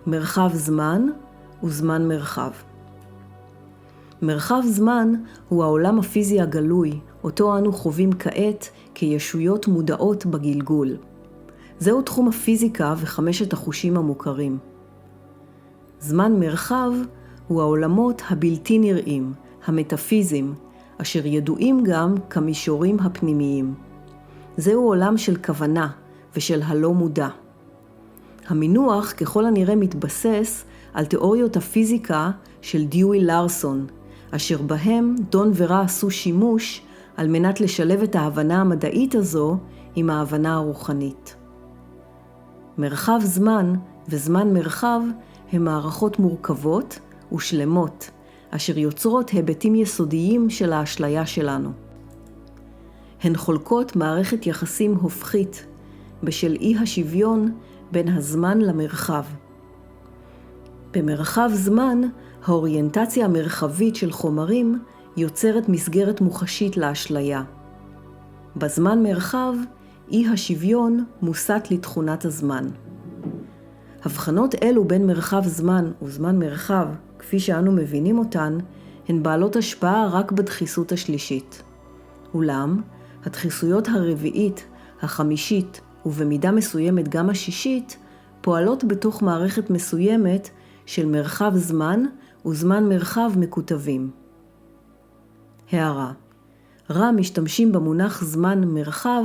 מרחב זמן וזמן מרחב. מרחב זמן הוא העולם הפיזי הגלוי, אותו אנו חווים כעת כישויות מודעות בגלגול. זהו תחום הפיזיקה וחמשת החושים המוכרים. זמן מרחב הוא העולמות הבלתי נראים, המטאפיזיים, אשר ידועים גם כמישורים הפנימיים. זהו עולם של כוונה ושל הלא מודע. המינוח ככל הנראה מתבסס על תיאוריות הפיזיקה של דיואי לארסון, אשר בהם דון ורה עשו שימוש על מנת לשלב את ההבנה המדעית הזו עם ההבנה הרוחנית. מרחב זמן וזמן מרחב הם מערכות מורכבות ושלמות, אשר יוצרות היבטים יסודיים של האשליה שלנו. הן חולקות מערכת יחסים הופכית בשל אי השוויון בין הזמן למרחב. במרחב זמן, האוריינטציה המרחבית של חומרים יוצרת מסגרת מוחשית לאשליה. בזמן מרחב, אי השוויון מוסט לתכונת הזמן. הבחנות אלו בין מרחב זמן וזמן מרחב, כפי שאנו מבינים אותן, הן בעלות השפעה רק בדחיסות השלישית. אולם, הדחיסויות הרביעית, החמישית ובמידה מסוימת גם השישית, פועלות בתוך מערכת מסוימת של מרחב זמן וזמן מרחב מקוטבים. הערה: ר"ם משתמשים במונח זמן מרחב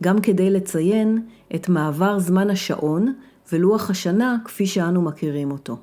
גם כדי לציין את מעבר זמן השעון ולוח השנה כפי שאנו מכירים אותו.